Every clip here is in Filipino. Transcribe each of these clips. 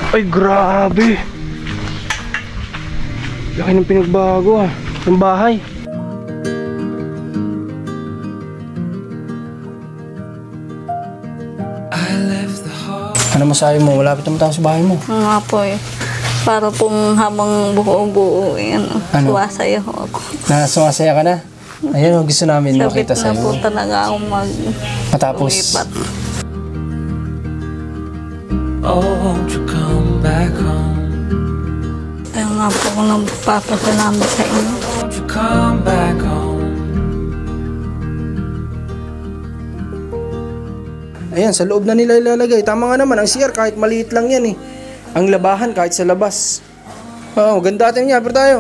Ay, grabe. Laki ng pinagbago ng bahay. Ano masabi mo? Malapit naman tayo sa bahay mo. Nga po eh. Para pong habang buo-buo eh, Ano? sumasaya ho ako. Sumasaya ka na? Ayan, gusto namin makita Sabit na po sa'yo. talaga ako Matapos. lumipat. Oh, won't you come back home? Kaya nga po ako nagpapasalamat sa inyo. Won't you come back home? Ayan, sa loob na nila ilalagay. Tama nga naman, ang CR kahit maliit lang yan eh. Ang labahan kahit sa labas. Oh, ganda natin niya, pero tayo.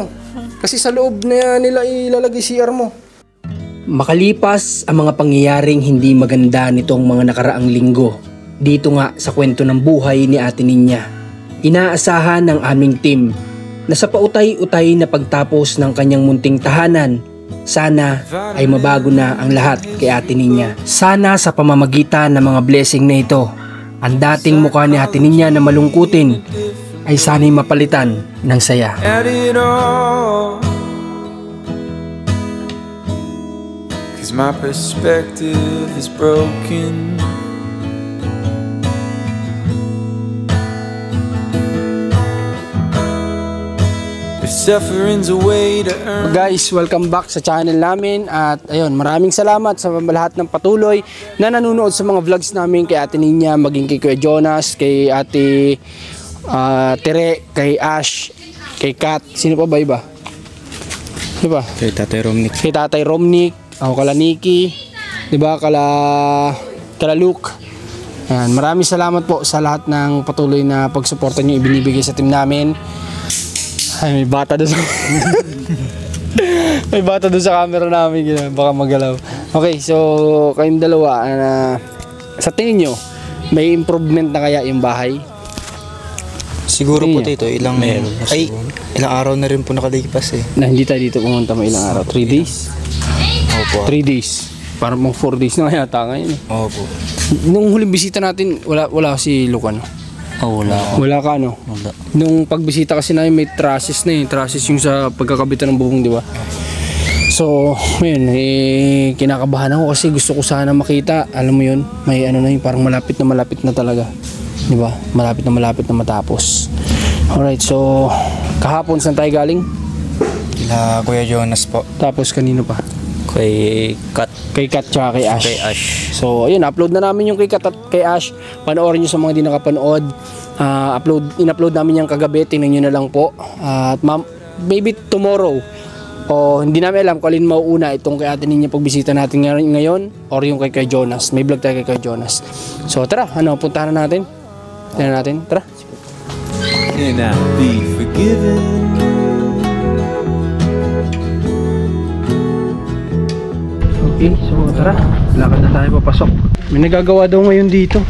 Kasi sa loob na nila ilalagay CR mo. Makalipas ang mga pangyayaring hindi maganda nitong mga nakaraang linggo, dito nga sa kwento ng buhay ni Ate Ninya, inaasahan ng aming team na sa pautay-utay na pagtapos ng kanyang munting tahanan, sana ay mabago na ang lahat kay Ate Ninya. Sana sa pamamagitan ng mga blessing na ito, ang dating mukha ni Ate Ninya na malungkutin ay sana'y mapalitan ng saya. At it all, 'cause my perspective is broken. If suffering's a way to earn. Guys, welcome back sa channel namin at ayun, maraming salamat sa lahat ng patuloy na nanonood sa mga vlogs namin kay Ate Ninya, maging kay Kuya Jonas, kay Ate Tere, kay Ash, kay Kat, sino pa ba iba? Diba? Kay Tatay Romnick. Kay Tatay Romnick, ako kala Nikki, diba? Kala Luke. Ayan, maraming salamat po sa lahat ng patuloy na pagsuporta nyo ibinibigay sa team namin. Ay, may bata doon sa may bata doon sa camera namin, baka magalaw. Okay, so kayong dalawa, sa tingin nyo, may improvement na kaya yung bahay? Siguro po dito, ilang araw na rin po nakalipas eh. Na hindi tayo dito pumunta mo ilang araw? 3 days? Opo. 3 days. Parang mga 4 days na yata ngayon eh. Opo. Nung huling bisita natin, wala si Lucan. Oh, wala. Wala ka, no? Wala. Nung pagbisita kasi namin, may trusses na eh. Trusses yung sa pagkakabitan ng bubong, di ba? So, ayun, kinakabahan ako kasi gusto ko sana makita. Alam mo yun, may ano na yun, parang malapit na talaga. Di ba? Malapit na matapos. Alright, so, kahapon saan tayo galing? Kila Kuya Jonas po. Tapos kanino pa? Kay Kat. Kay Kat tsaka kay Ash. Kay Ash. So, ayun, upload na namin yung kay Kat at kay Ash. Panoorin nyo sa mga di nakapanood. In-upload namin yung kagabi. Tingnan nyo na lang po. At maybe tomorrow. O hindi namin alam kung alin mauuna itong kay Ate Ninya pagbisita natin ngayon or yung kay Jonas. May vlog tayo kay Jonas. So, tara. Puntahan na natin. Tingnan natin. Tara. Can I be forgiven? Okay, so tara. Lakad na tayo papasok. May nagagawa daw ngayon dito.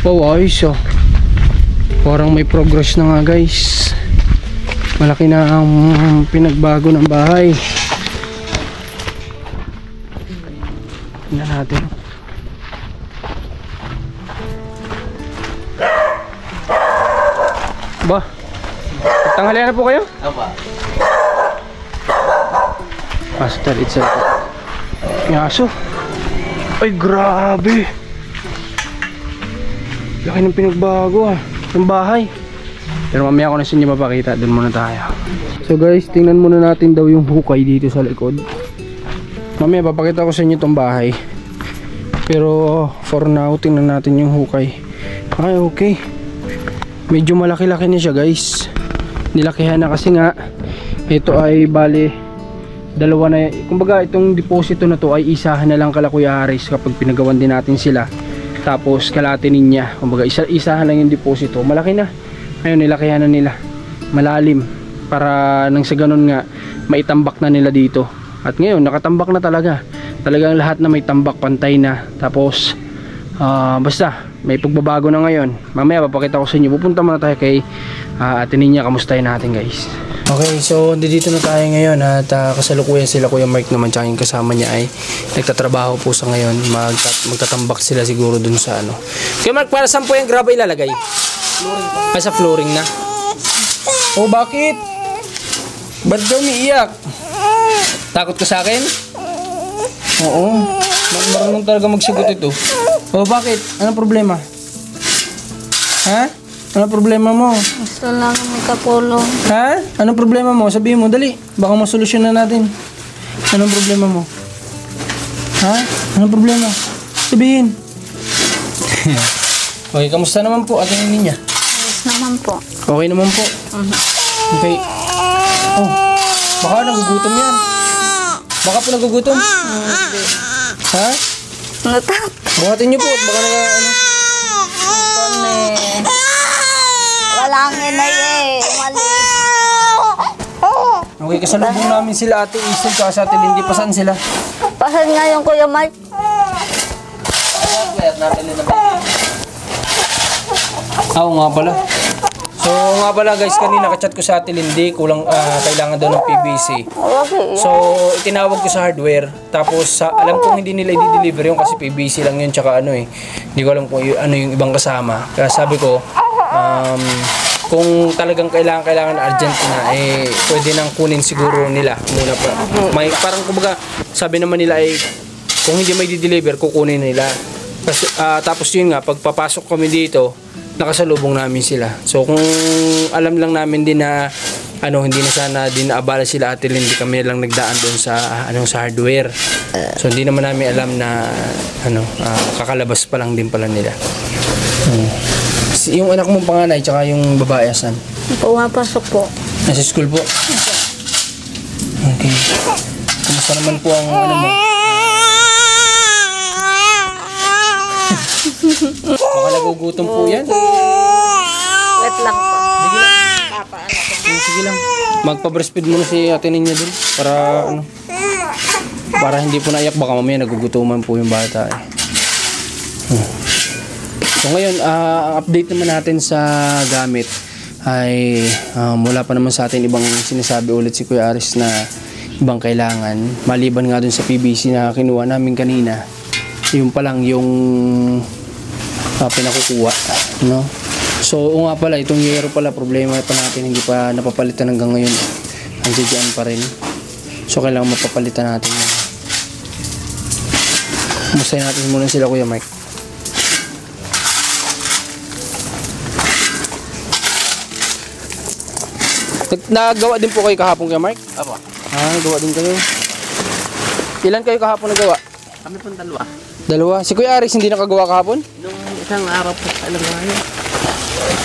Wow, ayos oh. Parang may progress na nga guys. Malaki na ang pinagbago ng bahay. Tingnan natin. Ba? Tanghalian na po kayo? Apa? Pasok tayo dito sa Yaso. Ay, grabe. Laki ng pinagbago ng bahay. Pero mamaya ko na sa inyo mapakita. Doon muna tayo. So guys, tingnan muna natin daw yung hukay dito sa likod. Mamaya papakita ko sa inyo itong bahay. Pero for now, tingnan natin yung hukay. Ay, okay. Medyo malaki-laki na siya guys. Nilakihan na kasi nga ito ay bali dalawa na, kumbaga itong deposito na to ay isahan na lang kala Kuya Haris kapag pinagawan din natin sila. Tapos kalate niya, kumbaga isahan lang yung deposito. Malaki na. Ayun, nilakihan na nila. Malalim para nang sa ganun nga maitambak na nila dito. At ngayon nakatambak na talaga. Talagang lahat na may tambak, pantay na. Tapos basta may pagbabago na ngayon. Mamaya papakita ko sa inyo. Pupunta muna tayo kay Ate Ninya. Kamustahin natin guys. Okay, so dito na tayo ngayon at kasalukuyan sila Kuya Mark naman tsaka yung kasama niya ay nagtatrabaho po sa ngayon. Magtatambak sila siguro dun sa ano. Kuya Mark, para saan po yung graba ilalagay? Ay, sa flooring na. Oh, bakit? Ba't daw umiiyak? Takot ka sa akin? Oo. Marunong talaga magsugot ito. Oh, bakit? Anong problema? Ha? Anong problema mo? Gusto lang magkapulong. Ha? Anong problema mo? Sabihin mo, dali. Baka masolusyon na natin. Anong problema mo? Ha? Anong problema? Sabihin. Okay, kamusta naman po ating niya? Ayos naman po. Okay naman po. Okay. Oh, baka nagugutom yan. Baka po nagugutom. Ha? Natak. Buhatin niyo po at baka ano. Walang inay eh. Umalis. Okay, kasalubong namin sila Ate Isel at sa Ate Lindy. Pasaan sila? Pasan nga yung Kuya Mike. Oo nga pala. So nga pala guys, kanina kachat ko sa Ate Lindy, kulang kailangan daw ng PVC. So itinawag ko sa hardware, tapos alam kong hindi nila i-deliver yung kasi PVC lang yun, tsaka ano eh, hindi ko alam kung ano yung ibang kasama. Kaya sabi ko, kung talagang kailangan urgent na, eh pwede nang kunin siguro nila muna pa. May parang kumbaga sabi naman nila ay kung hindi may di-deliver, kukunin nila. Kasi, tapos yun nga, pagpapasok kami dito, nakasalubong namin sila. So kung alam lang namin din na hindi na sana din naabala sila Ate Lindy, kami lang nagdaan doon sa sa hardware. So hindi naman namin alam na kakalabas pa lang din pala nila. Yung anak mong panganay tsaka yung babae asan? Pumapasok po. Nasa school po. Okay. Kumusta naman po ang mo? Baka nagugutom po yan. Wait lang po. Sige lang. Sige lang. Magpa-breastfeed muna si Ate Ninya dun para para hindi po naiyak, baka mamaya nagugutuman po yung bata eh. So ngayon, ang update naman natin sa gamit ay wala pa naman sa atin ibang sinasabi ulit si Kuya Aris na ibang kailangan. Maliban nga dun sa PVC na kinuha namin kanina, yung pa lang yung pinakukuha, no? So nga pala, itong yero pala, problema pa natin, hindi pa napapalitan hanggang ngayon. Andiyan pa rin. So kailangan mapapalitan natin yun. Mustahin natin muna sila Kuya Mike. Nagawa din po kayo kahapon Kuya Mike? Apo. Nagawa din kayo. Ilan kayo kahapon nagawa? Kami pong dalawa. Dalawa. Si Kuya Aris hindi nakagawa kahapon? Nung isang araw po, alam nga yun.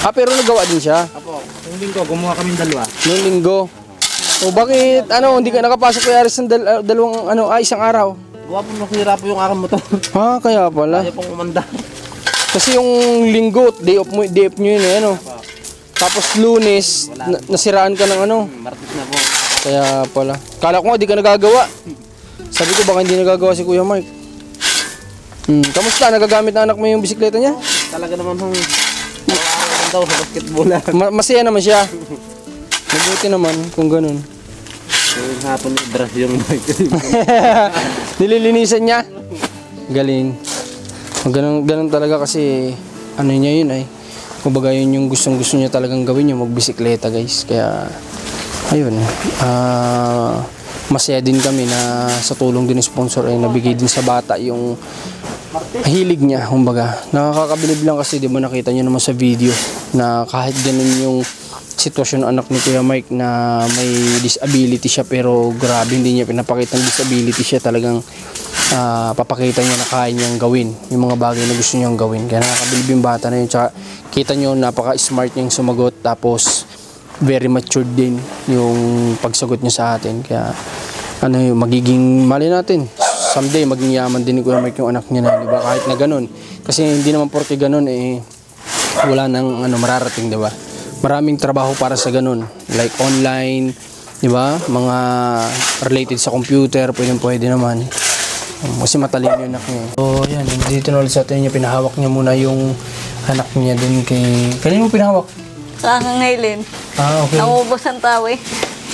Pero nagawa din siya? Apo, yung linggo, gumawa kami dalawa. Noong linggo. O bakit hindi ka nakapasok Kuya Aris ng dalawang isang araw? Gawa po nasira po yung aking motor. Kaya pala. Kaya pong umanda. Kasi yung linggo, day off nyo yun eh, Tapos Lunes, nasiraan ka ng Martis na po. Kaya pala. Kala ko nga di ka nagagawa. Sabi ko baka hindi nagagawa si Kuya Mike. Kamusta? Nagagamit na anak mo yung bisikleta niya? Talaga naman hong araw-araw daw sa basketball. Masaya naman siya. Mabuti naman kung ganun. Yung hapon i-brush yung bike. Nililinisan niya. Galing. Ganun talaga kasi niya yun ay. Kumbaga yun yung gustong-gusto niya talagang gawin, yung magbisikleta guys. Kaya ayun, masaya din kami na sa tulong din ng sponsor ay nabigay din sa bata yung hilig niya. Kumbaga nakakabilib lang kasi di ba nakita niyo naman sa video na kahit ganun yung sitwasyon ng anak ni Kuya Mike na may disability siya, pero grabe hindi niya pinapakita ng disability siya, talagang papakita niya na kaya niyang gawin yung mga bagay na gusto niyang gawin. Kaya nakakabilib yung bata na yun. Tsaka kita niyo napaka-smart niyang sumagot, tapos very matured din yung pagsagot niya sa atin. Kaya magiging mali natin someday maging yaman din ni Kuya Mike yung anak niya na, di ba? Kahit na ganun. Kasi hindi naman porke ganun wala nang mararating, di ba? Maraming trabaho para sa ganun. Like online, di ba? Mga related sa computer, pwede naman. Kasi matalino yung anak niya. So, yan. Dito na ulit sa atin niya. Pinahawak niya muna yung anak niya dun kay... Kanino mo pinahawak? Lang ngayon. Okay. Namubos ang tao eh.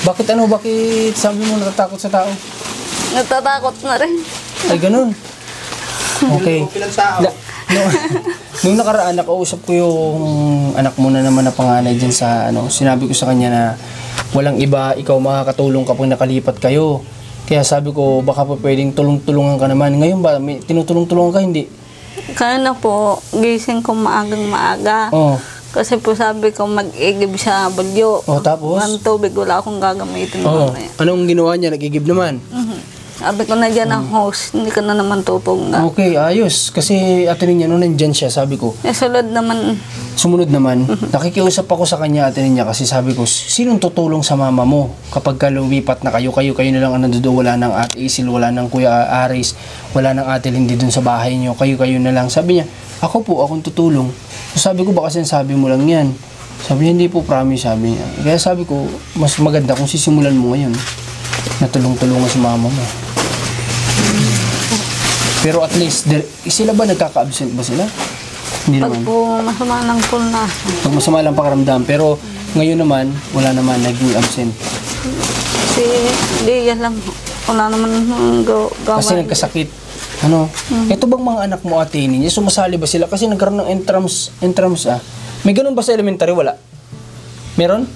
Bakit Bakit sabi mo natatakot sa tao? Natatakot na rin. Ay, ganun. Okay. Nung nakaraan, nakausap ko yung anak mo na naman na panganay dyan sa ano, sinabi ko sa kanya na walang iba, ikaw makakatulong kapag nakalipat kayo. Kaya sabi ko, baka po pwedeng tulong-tulungan ka naman. Ngayon ba, may tinutulong-tulungan ka, hindi? Kaya na po, gising ko maaga. Oo. Kasi po sabi ko mag-igib sa bagyo. Oh, tapos? Ang tubig, wala akong gagamitin Oo. mamaya. Anong ginawa niya? Nagigib naman? Sabi ko na dyan ang host, hindi ka na naman tupog na. Okay, ayos. Kasi ate niya, nung nandyan siya, sabi ko, Sulod naman, sumunod naman, nakikiusap ako sa kanya ate niya kasi sabi ko, sinong tutulong sa mama mo kapag ka lumipat na kayo na lang ang nandoon, wala nang ate Isil, wala nang kuya Aris, wala nang ate Lindy dun sa bahay niyo, kayo na lang. Sabi niya, ako po, akong tutulong. So sabi ko, baka sinasabi mo lang yan. Sabi niya, hindi po, promise, sabi niya. Kaya sabi ko, mas maganda kung sisimulan mo ngayon na tulong-tulungan sa mama mo. Pero at least, sila ba nagkaka-absent ba sila? Hindi pag naman. po masama ng pulnas. Pag masama lang pakaramdam. Pero ngayon naman, wala naman naging absent. Kasi Dia lang, wala naman gawa. Kasi nagkasakit. Ano? Ito bang mga anak mo ate niya? Sumasali ba sila? Kasi nagkaroon ng entrams ah. May ganun ba sa elementary? Wala. Meron?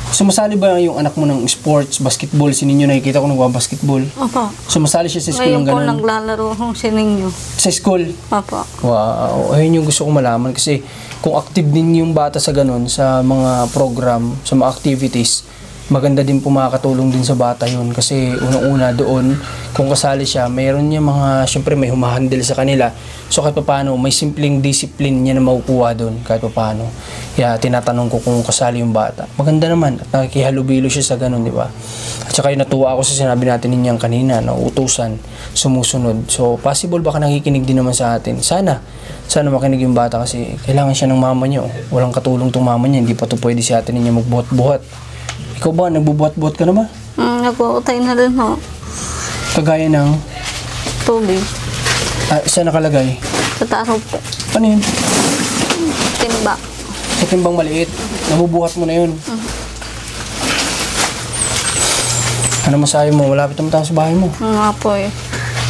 Sumasali ba yung anak mo ng sports, basketball? Si Ninyo nakikita ko nagbabasketball. Opo. Sumasali siya sa school Ngayon ng po ganun? naglalaro kung sininyo. Sa school? Opo. Wow, ayun yung gusto ko malaman kasi kung active din yung bata sa ganun, sa mga program, sa mga activities, maganda din po makakatulong din sa bata yun kasi unang-una doon, kung kasali siya, mayroon niya mga, syempre may humahandle sa kanila, so kahit paano, may simpleng discipline niya na makukuha doon, kahit paano. Kaya tinatanong ko kung kasali yung bata. Maganda naman, at nakikihalubilo siya sa ganun, di ba? At saka yung natuwa ako sa sinabi natin ninyang kanina, na utusan, sumusunod. So, possible baka nakikinig din naman sa atin. Sana makinig yung bata kasi kailangan siya ng mama niya. Walang katulong tong mama niya, hindi pa to pwede si atin niya magbuhat-buhat. Ikaw ba, nagbubuhat-buhat ka na ba? Nag-uutay na rin ho. Kagaya ng, Tubig. saan nakalagay? Sa taro po. Ano yun? Timba. Sa timbang maliit. Nabubuhat mo na yun. Ano masabi mo? Malapit naman tayo sa bahay mo. Nga po eh.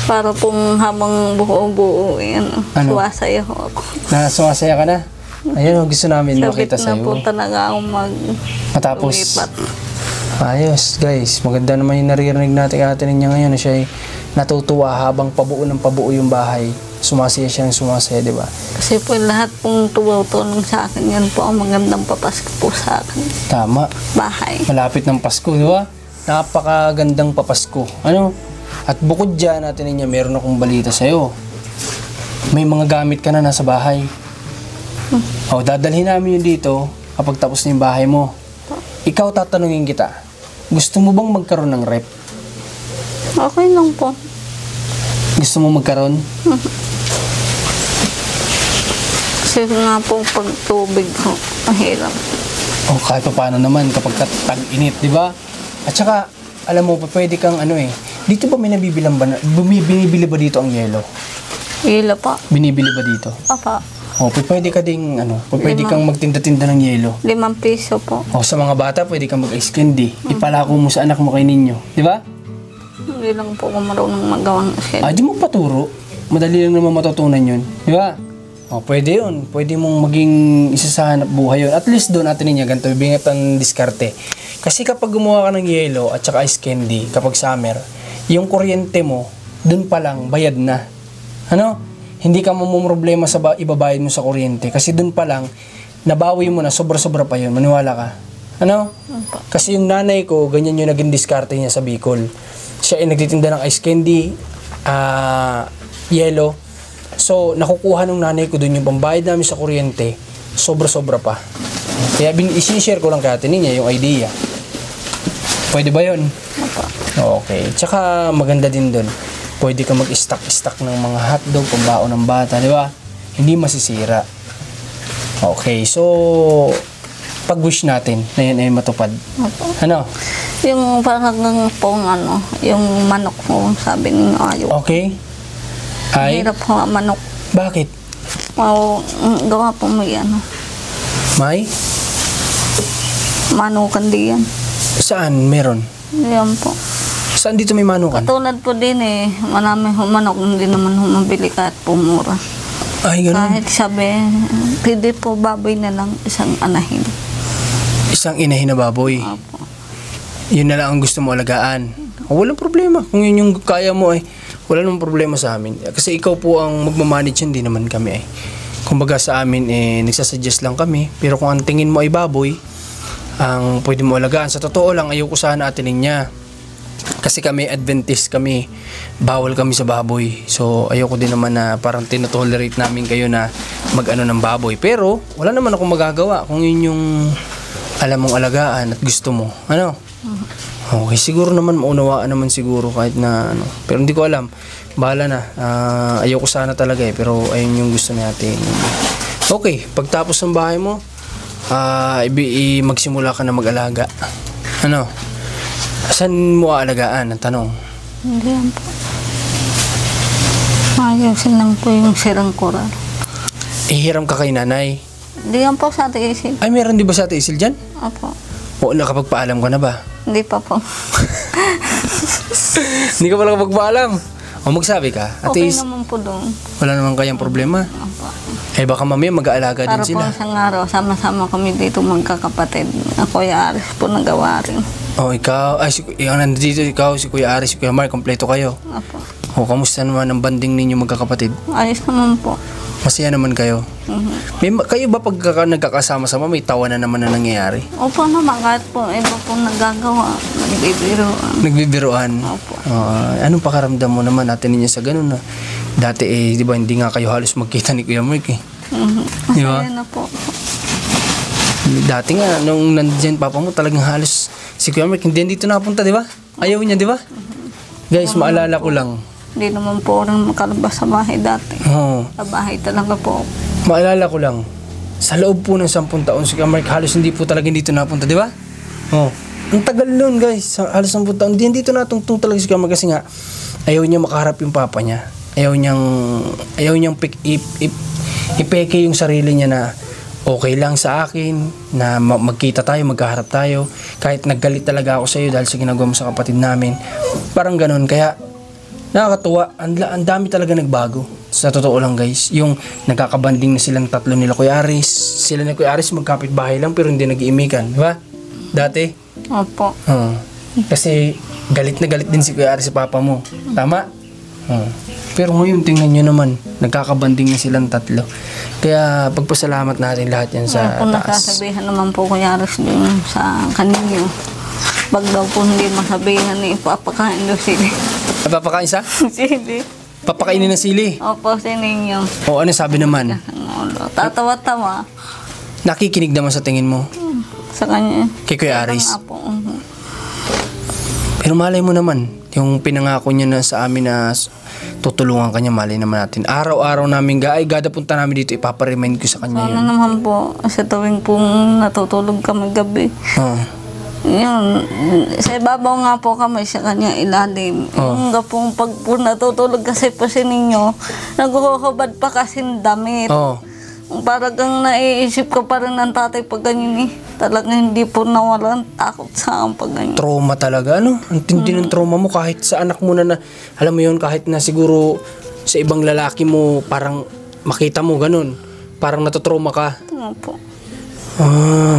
Para pong habang buo-buo, Ano? suwasaya ho ako. Sumasaya ka na? Ayun, gusto namin makita Sabit na po sa'yo. talaga ako Matapos, lumipat. ayos guys. Maganda naman yung naririnig natin atin niya ngayon na siya ay natutuwa habang pabuo ng pabuo yung bahay. Sumasaya siya ng sumasaya, di ba? Kasi po lahat pong tumutulong sa akin, yan po ang magandang papasko po sa akin. Tama. Bahay. Malapit ng Pasko, di ba? Napakagandang papasko. Ano? At bukod dyan natin niya, meron akong balita sa'yo. May mga gamit ka na nasa bahay. O, dadalhin namin yun dito kapag tapos na yung bahay mo. Ikaw, tatanungin kita. Gusto mo bang magkaroon ng rep? Okay lang po. Gusto mo magkaroon? Kasi nga po pag tubig ko, mahirap. O, kahit pa paano naman kapag tag-init, di ba? At saka, alam mo, pwede kang ano eh. Dito ba may nabibilang ba? Binibili ba dito ang yelo? Ila pa. Binibili ba dito? Papa. O, pwede ka ding, pwede kang magtinda-tinda ng yelo. 5 piso po. O, sa mga bata, pwede kang mag-ice candy. Ipalako mo sa anak mo kay Ninyo. Di ba? Hindi lang po ako marunong magawa ng schedule. Di mo paturo. Madali lang naman matutunan yun. Di ba? O, pwede yun. Pwede mong maging isa sa hanap buhay yun. At least doon natin niya, ganito, bingit ang diskarte. Kasi kapag gumawa ka ng yelo at saka ice candy, kapag summer, yung kuryente mo, doon pa lang, bayad na. Ano? Hindi ka problema sa ibabayad mo sa kuryente. Kasi doon pa lang, nabawi mo na, sobra-sobra pa yun. Maniwala ka. Ano? Kasi yung nanay ko, ganyan yung naging diskarte niya sa Bicol. Siya ay nagtitinda ng ice candy, yelo. So, nakukuha ng nanay ko doon yung pambayad namin sa kuryente, sobra-sobra pa. Kaya isi-share ko lang kay ate niya yung idea. Pwede ba yun? Okay. Tsaka maganda din doon. Pwede ka mag-stock ng mga hotdog, pambaon ng bata, di ba? Hindi masisira. Okay, so pag-wish natin na yan ay matupad. Ano? Yung parang pong yung manok mo, sabi ninyo ayaw. Okay? Ay? Hirap po ang manok. Bakit? Gawa po mo yan. May? Manukan din yan. Saan meron? Yan po. Saan dito may manukan? Katulad po din eh, marami manok, hindi naman humabili kahit pumura. Ay, ganun. Kahit sabi, pwede po baboy na lang isang anahin. Isang inahin na baboy. Opo. Yun na lang ang gusto mo alagaan. Walang problema. Kung yun yung kaya mo ay wala namang problema sa amin. Kasi ikaw po ang magmamanage yan, di naman kami ay. Kumbaga sa amin, nagsasuggest lang kami. Pero kung ang tingin mo ay baboy, ang pwede mo alagaan. Sa totoo lang, ayoko sana atinin niya. Kasi kami Adventist kami, bawal kami sa baboy. So ayoko din naman na parang tinotolerate namin kayo na mag-ano ng baboy. Pero wala naman akong magagawa kung yun yung alam mong alagaan at gusto mo. Ano? Okay, siguro naman maunawaan naman siguro kahit na ano. Pero hindi ko alam. Bahala na. Ayoko sana talaga pero ayun yung gusto natin. Okay, pagtapos ng bahay mo, magsimula ka na mag-alaga. Ano? Saan mo aalagaan? Ang tanong. Hindi yan po. Ayusin lang po yung sirang koral. Hiram ka kay nanay. Hindi yan po sa ating isip. Ay, meron di ba sa Ate Isil dyan? Opo. O, nakapagpaalam ka na ba? Hindi pa po. Hindi ka pala nakapagpaalam. O, magsabi ka. Ate Okay Is, naman po doon. wala naman kayang problema. Opo. Eh, baka mamaya mag-aalaga din Para po sila. isang araw, sama-sama kami dito magkakapatid. Ako ay Aris po nagawa rin. O, ikaw, ay, yung nandito, ikaw, si Kuya Aris, si Kuya Mark, kompleto kayo. Opo. O, kamusta naman ang banding ninyo magkakapatid? Ayos naman po. Masaya naman kayo. Kayo ba pag nagkakasama-sama, may tawa na naman na nangyayari? Opo naman, kahit po iba po nagagawa. Nagbibiro. Nagbibiruan. Opo. Anong pakaramdam mo naman natin ninyo sa ganun na? Dati di ba hindi nga kayo halos magkita ni Kuya Mark eh. Di ba? Masaya na po. Dati nga, nung nandiyan papa mo, talagang halos si Kuya Mark hindi dito napunta, di ba? Ayaw niya, di ba? Guys, maalala ko lang. Hindi naman po rin makalabas sa bahay dati. Oo. Sa bahay talaga po. Maalala ko lang. Sa loob po ng 10 taon, si Kuya Mark halos hindi po talaga dito napunta, di ba? Oo. Ang tagal nun, guys. Halos 10 taon. Hindi dito natungtong talaga si Kuya Mark kasi nga, ayaw niya makaharap yung papa niya. Ayaw niyang ipeke yung sarili niya na okay lang sa akin, na magkita tayo, magkaharap tayo. Kahit naggalit talaga ako sa iyo dahil sa ginagawa mo sa kapatid namin. Parang ganun. Kaya, nakakatuwa. Ang dami talaga nagbago. Sa totoo lang, guys. Yung nagkakabanding na silang tatlo nila Kuya Aris. Sila ni Kuya Aris magkapit bahay lang pero hindi nag-iimikan. Di ba? Dati. Opo. Kasi galit na galit din si Kuya Aris sa papa mo. Tama? Pero ngayon, tingnan nyo naman. Nagkakabanding na silang tatlo. Kaya pagpasalamat natin lahat yan sa Kung taas. nakasabihan naman po Kuya Aris din sa kanino. Pag daw po hindi masabihan ni ipapakain daw sila. Papakain sa? Sili. Papakainin ng sili. Opo, sininyo. O ano sabi naman? Tatawa-tawa Nakikinig naman sa tingin mo sa kanya. kay Kuya Aris. Nga po. Pero malay mo naman, yung pinangako niya na sa amin na tutulungan kanya, malay naman natin. Araw-araw namin, gada punta namin dito, ipaparemind ko sa kanya Ano yun. naman po, sa tuwing pong natutulog kami gabi. Yun, sa ibabaw nga po kami sa kanya ilalim. Yung pong pag po natutulog kasi po si ninyo, nagkukubad pa kasi ng damit. Parang kang naiisip ka pa rin ng tatay pag ganyan eh. Talagang hindi po nawalan takot sa akin pag ganyan. Trauma talaga, ano? Ang tindi ng trauma mo kahit sa anak mo na, alam mo yun, kahit na siguro sa ibang lalaki mo, parang makita mo ganun. Parang natutrauma ka. Ano po.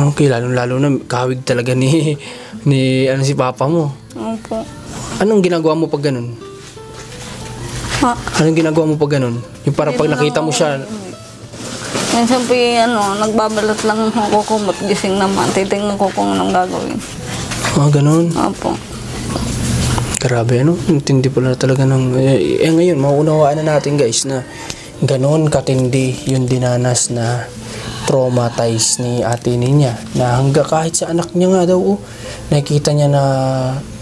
Okay, lalo na kawig talaga ni si papa mo. Ano po. Anong ginagawa mo pag ganun? Anong ginagawa mo pag ganun? Yung parang pag nakita mo siya, Minsan po nagbabalot lang ako kumot gising naman. Titingnan ko kung anong gagawin. ganun. Opo. Grabe, ano? Intindi pala talaga ng... ngayon, mauunawaan na natin, guys, na ganun katindi yung dinanas na traumatize ni ate niya. Na hanggang kahit sa anak niya nga daw, nakikita niya na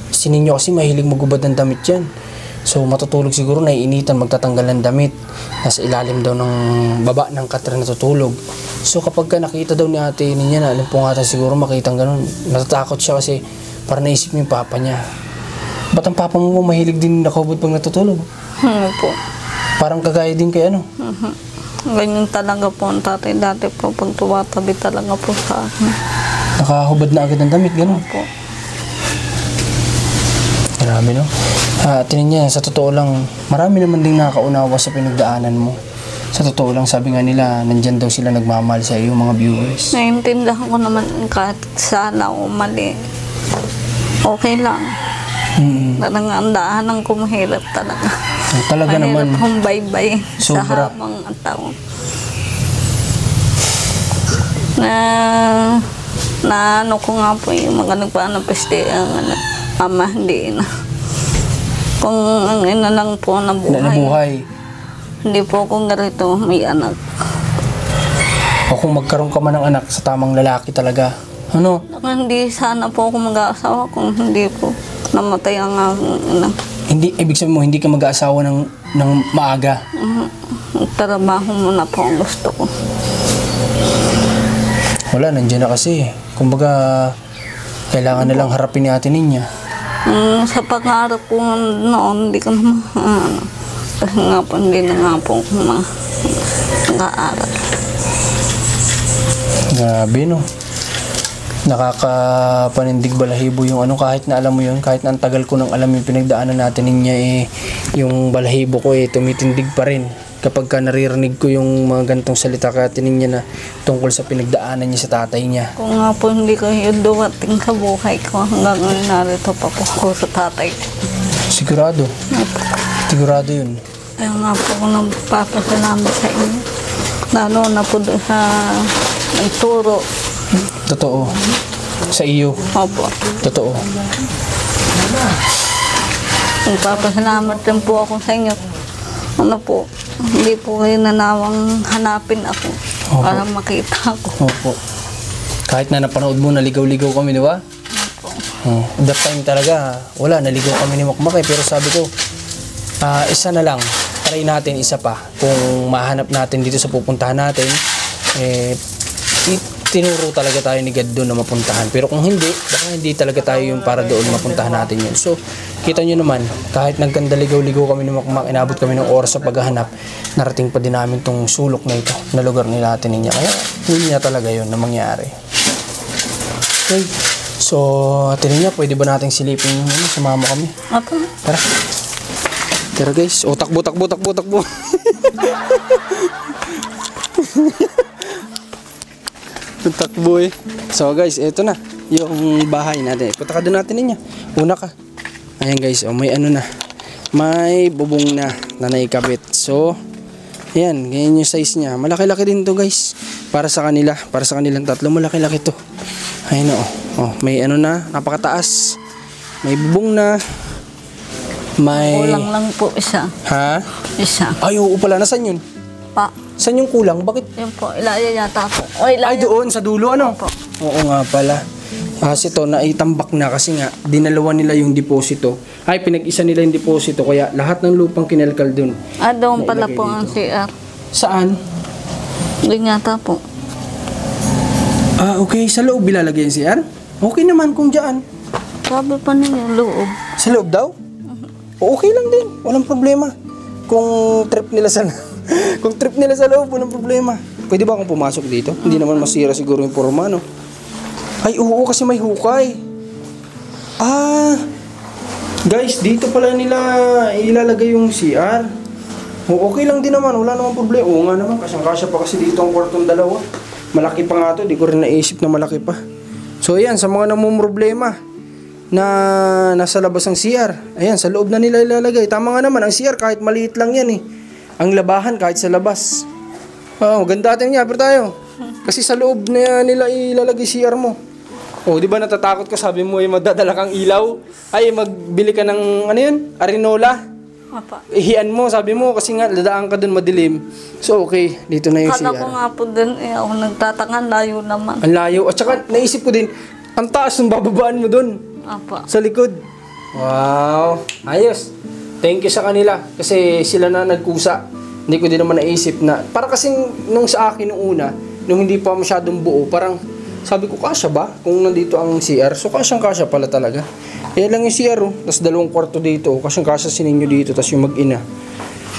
si Ninyo kasi mahilig magubad ng damit yan. So matutulog siguro, naiinitan, magtatanggal ng damit. Nasa ilalim daw ng baba ng katra natutulog. So kapag ka nakita daw ni ate niya na alimpungatan siguro makitang ganun, natatakot siya kasi para naisip niya yung papa niya. Ba't ang papa mo mahilig din nakahubad pag natutulog? Ano po. Parang kagaya din kay ano? Ganyan talaga po ang tatay dati po pag tuwatabi talaga po sa akin. Nakahubad na agad ng damit, ganun. Po. Marami, no? Tingnan niya, sa totoo lang, marami naman ding nakaunawa sa pinagdaanan mo. Sa totoo lang, sabi nga nila, nandyan daw sila nagmamahal sa iyo, mga viewers. Naiintindihan ko naman kahit sana o mali. Okay lang. Talagang ang daanan ko mahirap talaga. Talaga naman. Mahirap kong baybay sa Sobra. habang taon. Na ano ko nga po yung mga nagpanapiste ang ama, hindi na. Kung ang ina lang po Nabuhay. hindi po ako ganito may anak. O kung magkaroon ka man ng anak sa tamang lalaki talaga. Ano? Hindi sana po ako mag-aasawa kung hindi po namatay ang aking ina. Hindi, ibig sabihin mo, hindi ka mag-aasawa ng maaga. Trabaho muna po ang gusto ko. Wala, nandiyan na kasi. Kumbaga, kailangan na lang harapin ni Ate Ninya. Sa pangarap ko noon, hindi ko naman, kasi nga po, hindi na nga po ako mag-aaral. Grabe, no? Nakakapanindig balahibo yung ano, kahit na alam mo yun, kahit na ang tagal ko nang alam yung pinagdaanan natin niya, yung balahibo ko tumitindig pa rin. Kapag ka naririnig ko yung mga gantong salita kay Ate Ninya na tungkol sa pinagdaanan niya sa tatay niya. Kung nga po hindi ko yung dumating sa buhay ko, hanggang ngayon narito pa po ako sa tatay ko. Sigurado. Sigurado yun. Kaya nga po ako nagpapasalamat sa inyo. Lalo na po doon sa nagturo. Totoo. Sa iyo. Opo. Totoo. Nagpapasalamat din po ako sa inyo. Ano po, hindi po kayo nanawang hanapin ako para makita ko. Opo. Kahit na napanood mo, naligaw-ligaw kami, di ba? Opo. That time talaga, wala, naligaw kami ni Makmak pero sabi ko, isa na lang, try natin isa pa. Kung mahanap natin dito sa pupuntahan natin, tinuro talaga tayo ni God doon na mapuntahan. Pero kung hindi, baka hindi talaga tayo yung para doon mapuntahan natin yun. So, kita nyo naman, kahit nagkandaligaw-ligaw kami ni Makmak, inabot kami ng oras sa paghahanap, narating pa din namin tong sulok na ito, na lugar nila Ate Ninya. Kaya, hindi niya talaga yun na mangyari. Okay. So, Ate Ninya, pwede ba nating silipin yung sumama kami? Opo. Tara. Tara guys. O, takbo. Takbo eh. So guys, eto na. Yung bahay natin. Punta ka doon natin niya. Una ka. Ayan guys. O, may ano na. May bubong na naikabit. So, ayan. Ganyan yung size niya. Malaki-laki din to guys. Para sa kanila. Para sa kanilang tatlo. Malaki-laki to. Ayan o. O, may ano na. Napakataas. May bubong na. May... Kulang lang po isa. Ha? Isa. Ay, oo pala. Nasaan yun? Pa. Saan yung kulang? Bakit? Yun po, ilaya yata po. O, ilaya. Ay, doon sa dulo, ano? Opo. Oo nga pala. Kasi to, naitambak na kasi nga, dinalawa nila yung deposito. Ay, pinag-isa nila yung deposito, kaya lahat ng lupang kinalkal dun. Doon pala Nailagay po ang dito. CR. Saan? Doon yata po. Okay, sa loob ilalagay yung CR? Okay naman kung dyan. Sabi pa niya, loob. Sa loob daw? Okay lang din, walang problema. Kung trip nila sa kung trip nila sa loob, walang problema. Pwede ba akong pumasok dito? Hindi naman masira siguro yung forma, no? Ay, oo, kasi may hukay. Guys, dito pala nila ilalagay yung CR. Okay lang din naman, wala namang problema. Oo nga naman, kasyang-kasya pa kasi dito ang kwartong dalawa. Malaki pa nga to, di ko rin naisip na malaki pa. So ayan, sa mga namumroblema na nasa labas ang CR, ayan, sa loob na nila ilalagay. Tama nga naman, ang CR kahit maliit lang yan eh. Ang labahan kahit sa labas. Ganda natin niya, pero tayo. Kasi sa loob na nila ilalagay CR mo. Di ba natatakot ka, sabi mo magdadala kang ilaw? Ay, magbili ka ng, ano yun, arinola. Apa. Ihian mo, sabi mo, kasi nga, dadaan ka dun madilim. So, okay, dito na yung Kala CR. ko nga po din, ako nagtataka, layo naman. Ang layo. At saka, naisip ko din, ang taas ng bababaan mo dun. Apa. Sa likod. Wow. Ayos. Thank you sa kanila. Kasi sila na nagkusa. Hindi ko din naman naisip na, para kasing nung sa akin nung una, nung hindi pa masyadong buo, parang, sabi ko, kasya ba? Kung nandito ang CR. So, kasyang-kasya pala talaga. Yan lang yung CR, Tapos 2 kwarto dito. Kasyang-kasya si ninyo dito. Tapos yung mag-ina.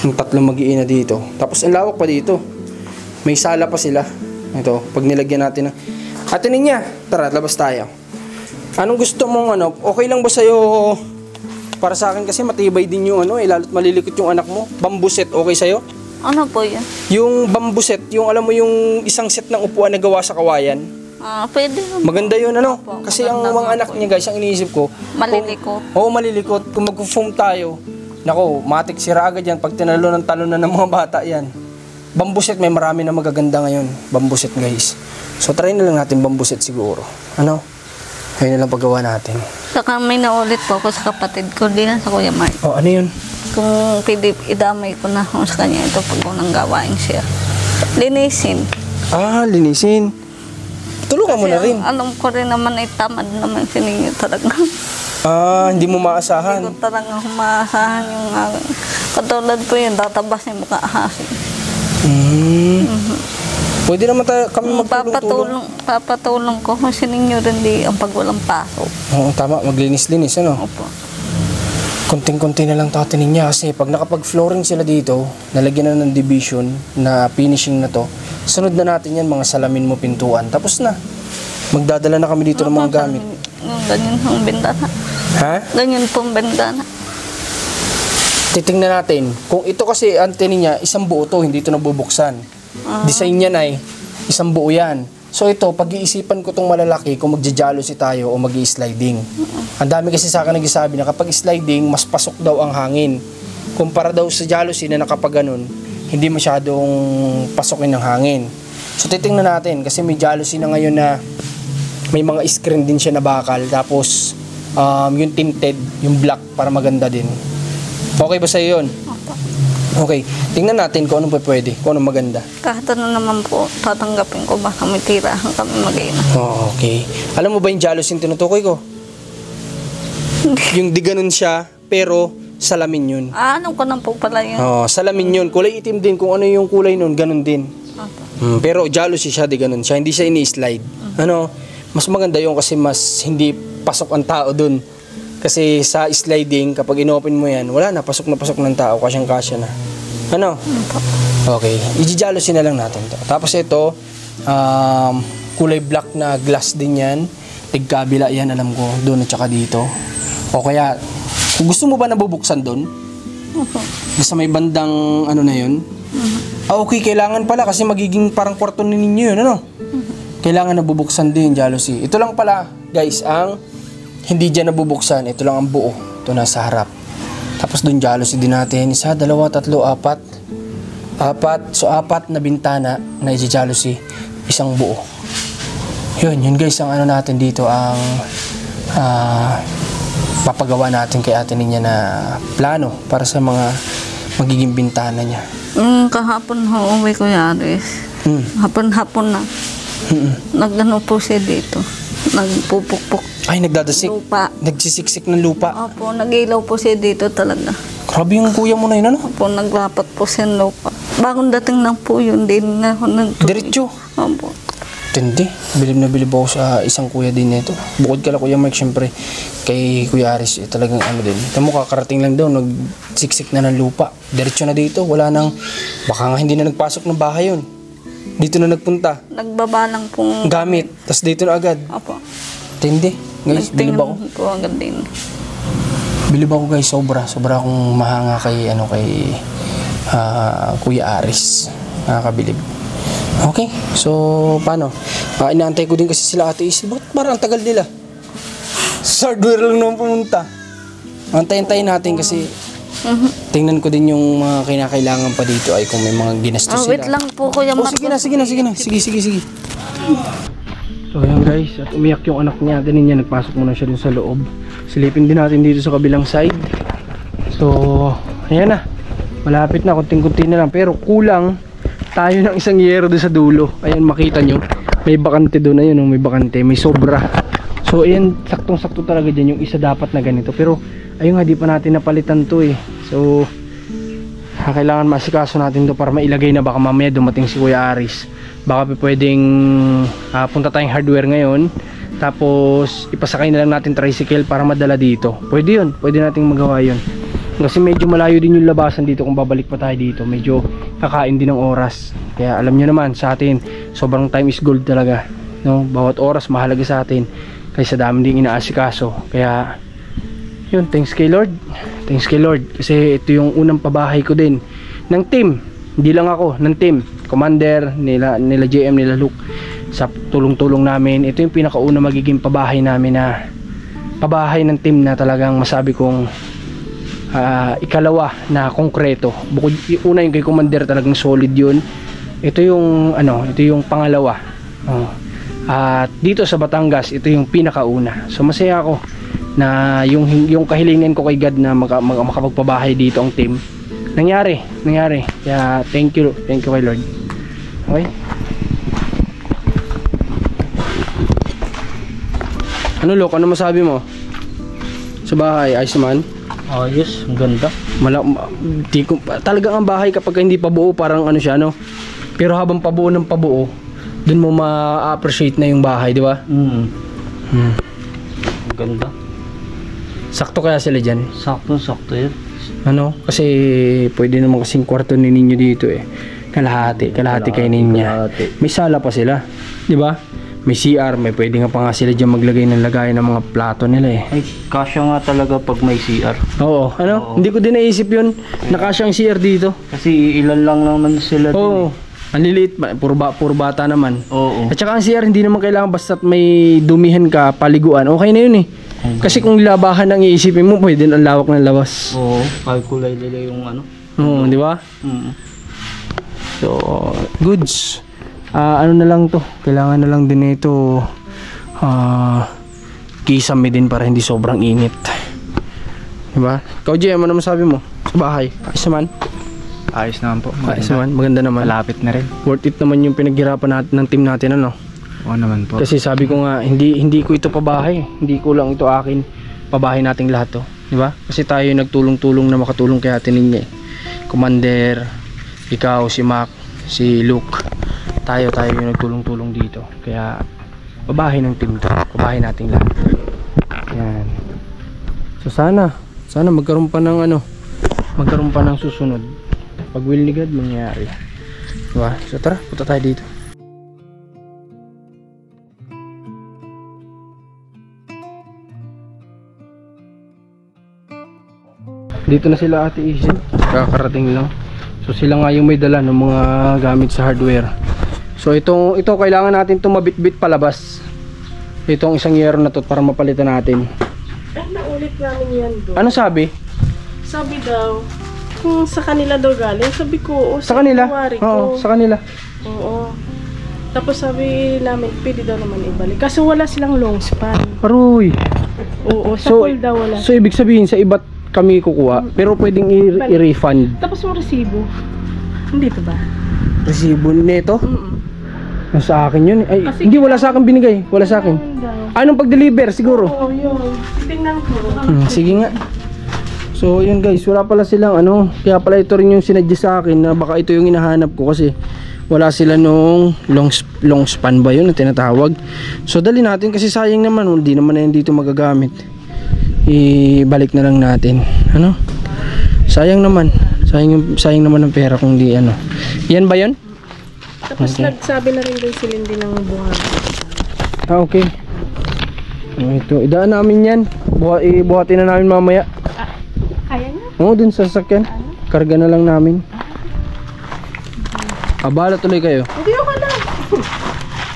Yung 3 mag-ina dito. Tapos ang lawak pa dito. May sala pa sila. Ito, pag nilagyan natin ng... Ate Ninya, tara, labas tayo. Anong gusto mong okay lang ba sa'yo? Para sa akin kasi matibay din yung lalo't malilikot yung anak mo. Bamboo set, okay sa'yo? Ano po yun? Yung bamboo set, yung alam mo yung isang set ng upuan na gawa sa kawayan. Pwede naman. Maganda yun, ano? Opo, Kasi ang maganda mga nga anak po niya guys, ang iniisip ko, Malilikot. oo, malilikot. Kung mag-foam tayo, nako, matik sira agad yan. Pag tinalo ng talon na ng mga bata yan. Bamboo set, may marami na magaganda ngayon. Bamboo set guys. So try na lang natin bamboo set siguro. Ano? Ayun na lang paggawa natin. Saka may naulit po ako sa kapatid ko, di na sa Kuya Mark. Oh, ano yun? Kung pwede, idamay ko na kung sa kanya ito pag unang gawain siya. Linisin. Linisin. Tulungan mo na rin. Alam ko rin naman ay tamad naman si ninyo talaga. Hindi mo maasahan. Hindi ko talaga humaasahan yung katulad po yun, tatabas yung mukha hasin. Pwede naman kami magtulong-tulong. Papatulong ko kung si ninyo rin di ang pag walang pasok. Oo, tama. Maglinis-linis, ano? Opo. Konting-konti na lang tatinin niya kasi pag nakapag-flooring sila dito, nalagyan na ng division na finishing na to, sunod na natin yan mga salamin mo, pintuan. Tapos na. Magdadala na kami dito ng mga gamit. Ganyan pong bendana. Ha? Ganyan pong bendana. Titingnan natin. Kung ito kasi antenne niya, isang buo to, hindi ito nabubuksan. Design niya na isang buo yan. So ito, pag-iisipan ko tong malalaki kung magja-jealousy tayo o mag-i-sliding. Ang dami kasi sa akin nagsasabi na kapag sliding, mas pasok daw ang hangin. Kumpara daw sa jealousy na nakapag ganun, hindi masyadong pasokin ng hangin. So titingnan natin kasi may jealousy na ngayon na may mga screen din siya na bakal. Tapos yung tinted, yung black para maganda din. Okay ba sa'yo yun? Okay, tingnan natin kung anong pwede, kung anong maganda. Kahit ano naman po, tatanggapin ko baka may tirahan kami mag-ina. Oh, okay. Alam mo ba yung jealousy yung tinutukoy ko? Yung di ganun siya, pero salamin yun. Alam ko na po pala yun. Oh, salamin yun. Kulay itim din. Kung ano yung kulay nun, ganun din. Pero jealousy siya, di ganun siya. Hindi siya ini-slide. Ano, mas maganda yun kasi mas hindi pasok ang tao dun. Kasi sa sliding, kapag inopen mo yan, wala na, pasok ng tao, kasyang-kasya na. Ano? Okay, i-jealousy na lang natin to. Tapos ito, kulay black na glass din yan. Tigkabila yan, alam ko, doon at saka dito. O kaya, kung gusto mo ba nabubuksan doon? Basta may bandang ano na yun? Okay, kailangan pala kasi magiging parang kwarto ninyo yun, ano? Kailangan nabubuksan din, jealousy. Ito lang pala, guys, ang hindi dyan nabubuksan. Ito lang ang buo. Ito nasa harap. Tapos doon jealousy din natin. 1, 2, 3, 4. So 4 na bintana na i-jealousy. Isang buo. Yun guys ang ano natin dito. Ang papagawa natin kay Ate Ninya na plano para sa mga magiging bintana niya. Kahapon ho, uwi ko Yaris. Hapon-hapon na. Nagano po siya dito. Nagpupukpuk. Ay, nagdadasik. Lupa. Nagsisiksik ng lupa. Opo, nag-ilaw po siya dito talaga. Grabe yung kuya mo na yun, ano? Opo, naglapat po siya ng lupa. Bagong dating lang po yun, din na ako nagtuloy. Diretso. Opo. Tindi. Bilib na bilib ako sa isang kuya din nito. Bukod kala Kuya Mark, syempre, kay Kuya Aris, talagang ano din. Ito mo, kakarating lang daw, nagsiksik na ng lupa. Diretso na dito, wala nang, baka nga hindi na nagpasok ng bahay yun. Dito na nagpunta. Nagbaba lang pong Gamit, tas dito na agad. Opo. Tindi. Guys, bilib ako. Nagtingin po agad din. Bilib ako guys, sobra akong mahanga kay Kuya Aris. Nakakabilib. Okay, so paano? Inaantay ko din kasi sila Ate Isil. Bakit parang ang tagal nila? Sa hardware lang naman pumunta. Antayin natin kasi tingnan ko din yung mga kinakailangan pa dito ay kung may mga ginastos sila. Wait lang po Kuya Marcos. Sige. So ayan guys, at umiyak yung anak niya. Ganun niya, nagpasok muna siya dun sa loob. Silipin din natin dito sa kabilang side. So, ayan na. Malapit na, kunting-kunti na lang. Pero kulang tayo ng isang yero dun sa dulo. Ayan, makita nyo. May bakante dun. Ayun, may bakante. May sobra. So, ayan, saktong-sakto talaga dyan. Yung isa dapat na ganito. Pero, ayun nga, di pa natin napalitan to eh. So, kailangan masikaso natin to para mailagay na. Baka mamaya dumating si Kuya Aris. Baka pwedeng punta tayong hardware ngayon. Tapos, ipasakay na lang natin tricycle para madala dito. Pwede yun. Pwede nating magawa yun. Kasi medyo malayo din yung labasan dito kung babalik pa tayo dito. Medyo kakain din ng oras. Kaya alam nyo naman sa atin, sobrang time is gold talaga. No? Bawat oras mahalaga sa atin. Kaysa dami din inaasikaso. Kaya, yun, thanks kay Lord. Thanks kay Lord. Kasi ito yung unang pabahay ko din ng team Hindi lang ako, ng team, commander, nila JM, nila Luke, sa tulong-tulong namin. Ito yung pinakauna magiging pabahay namin na pabahay ng team na talagang masabi kong ikalawa na konkreto. Bukod yung una yung kay commander, talagang solid yun. Ito yung ito yung pangalawa. At dito sa Batangas, ito yung pinakauna. So masaya ako na yung kahilingan ko kay God na makapagpabahay dito ang team. Nangyari. Kaya thank you kay Lord. Okay? Ano Lok, ano masabi mo? Sa bahay, ayos naman? Ayos, ang ganda. Talagang ang bahay kapag hindi pa buo, parang ano siya, no? Pero habang pabuo ng pabuo, dun mo ma-appreciate na yung bahay, di ba? Ang ganda. Sakto kaya sila dyan? Sakto yun. Ano? Kasi pwede naman kasing kwarto ni ninyo dito eh. Kalahati kay ninya. May sala pa sila, di ba? May CR, may pwede nga pa nga sila dyan maglagay ng lagay ng mga plato nila eh. Ay, kasya nga talaga pag may CR. Oo, ano? Oo. Hindi ko din naisip yun. Nakasya ang CR dito. Kasi ilan lang naman sila Oo. Ang liliit, puro bata naman. Oo. At saka ang CR, hindi naman kailangan basta't may dumihan ka, paliguan. Okay na yun eh. Kasi kung labahan ang iisipin mo, pwede ang lawak ng labas. Oo, kalkulay nila yung ano. Oo, di ba? So, goods. Ano na lang to, kailangan na lang din ito kisame din para hindi sobrang init, diba? Ikaw Jem, ano masabi mo sa bahay? Ayos naman? Ayos naman po. Ayos naman, maganda naman. Malapit na rin. Worth it naman yung pinaghirapan natin ng team natin, ano? Oo naman po. Kasi sabi ko nga, hindi ko ito pabahay, hindi ko lang ito akin, pabahay nating lahat to, diba? Kasi tayo nagtulong-tulong na makatulong kay Ate Ninya eh. Commander, ikaw, si Mac, si Luke, tayo yung nagtulong-tulong dito. Kaya babahay ng team to, babahay nating lahat. Yan. So sana magkaroon pa ng susunod. Pag will ni God mangyari. Diba? So tara, punta tayo dito. Dito na sila Ate Izzy, kakarating lang. So sila nga yung may dala ng mga gamit sa hardware. So ito kailangan natin itong mabitbit palabas. Itong isang yero na to para mapalitan natin. Naulit namin yan doon. Ano sabi? Sabi daw, kung sa kanila daw galing, sabi ko, Sa kanila? kuwari Oo, ko. sa kanila. Oo. Tapos sabi namin, pwede daw naman ibalik. Kasi wala silang long span. Aroy. Oo, sa So, pool daw wala. so ibig sabihin sa iba't kami kukuha, pero pwedeng i-refund. Tapos yung resibo. Hindi pa ba? Resibo nito? Sa akin yun. Ay, Kasi hindi, wala sa akin binigay. Wala sa akin. Anong pag-deliver siguro? Oo, yun. Tingnan ko. Sige nga. So yun guys, wala pala silang kaya pala ito rin yung sinadya sa akin na baka ito yung hinahanap ko kasi wala sila nung long span ba yun na tinatawag. So dali natin kasi sayang naman, hindi naman na yun dito magagamit. Ibalik na lang natin. Sayang naman. Sayang naman ng pera kung di Yan ba yun? Tapos nagsabi na rin din si Lindy ng buhangin. Okay. Ito, idaan namin yan. Buhatin na namin mamaya. Kaya niya? Oo, dun sa sasakyan. Karga na lang namin. Abala tuloy kayo. Hindi ako na.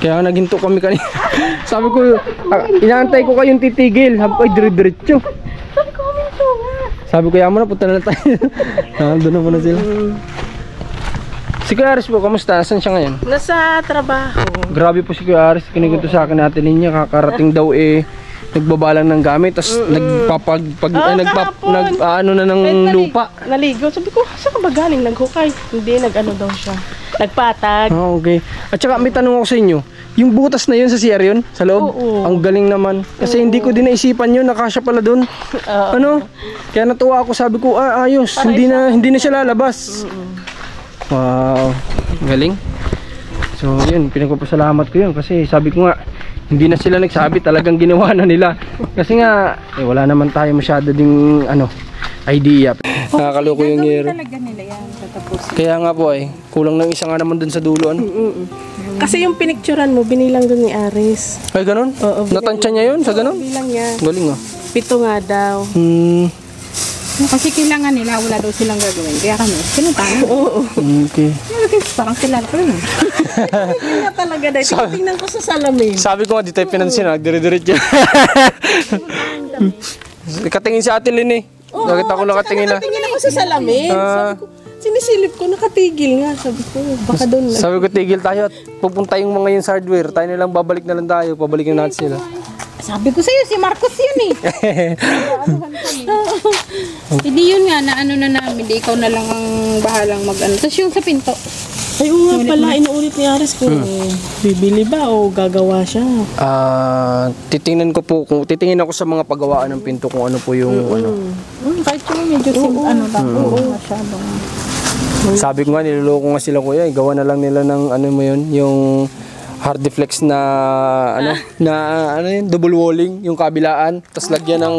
Kaya naghinto kami kanina. Sabi ko, inaantay ko kayong titigil. Sabi ko, ay dire-diretso. Sabi ko, huminto nga. Sabi ko, yaman na, punta na tayo. Nandun na muna sila. Si Kuya Aris po, kamusta? Nasaan siya ngayon? Nasa trabaho. Grabe po si Kuya Aris. Kinikwento sa akin natin niya. Kakarating daw nagbabalang ng gamit. Tapos na ng lupa. Naligo. Sabi ko, saan ka ba galing? Naghukay. Hindi, daw siya. Nagpatag. Okay. At saka may tanong ako sa inyo. Yung butas na yun sa CR yun? Sa loob? Oo. Ang galing naman. Kasi hindi ko din naisipan yun. Nakasya pala dun. Kaya natuwa ako. Sabi ko, ayos. Hindi na siya lalabas. Wow. Galing. So yun, pinagpapasalamat ko yun. Kasi sabi ko nga, hindi na sila nagsabi. Talagang ginawa na nila. Kasi nga, wala naman tayo masyado ding idea. Nakakaloko yung yero. Talaga nila yan. Kaya nga po kulang ng isa nga naman dun sa dulo. Kasi yung pinicturan mo, binilang doon ni Aris. Ay, ganun? Oo, Natansya niya yun sa ganun? Bilang niya. Galing 7 nga daw. Kasi kailangan nila, wala daw silang gagawin. Kaya kami, sinuntahan. Okay. Parang kilala ko yun. Hindi nga talaga dahil tingnan ko sa salamin. Sabi ko nga, di tayo pinansin, nagdire-diret yan. Katingin si Ate Lynn eh. Nakita ko nakatingin na. Tingin ako sa salamin. Sabi ko, sinisilip ko, nakatigil nga. Sabi ko, baka doon lang. Sabi ko, tigil tayo at pupunta yung mga yun sa hardware. Tayo nilang babalik na lang tayo. Pabalikin natin sila. Sabi ko sa'yo, si Marcos yun eh. Hindi yun nga, na ano na namin, di ikaw na lang ang bahalang mag-ano. Tapos yung sa pinto. Ay, nga pala, inuulit ni Aris kung bibili ba o gagawa siya. Titingnan ko po, kung titingin ako sa mga paggawaan ng pinto kung ano po yung ano. Kahit yung medyo ano lang, masyadong. Sabi ko nga, niloloko nga sila kuya. Gawa na lang nila ng ano mo yun, yung hard deflex na ano yun, double walling, yung kabilaan, tapos lagyan ng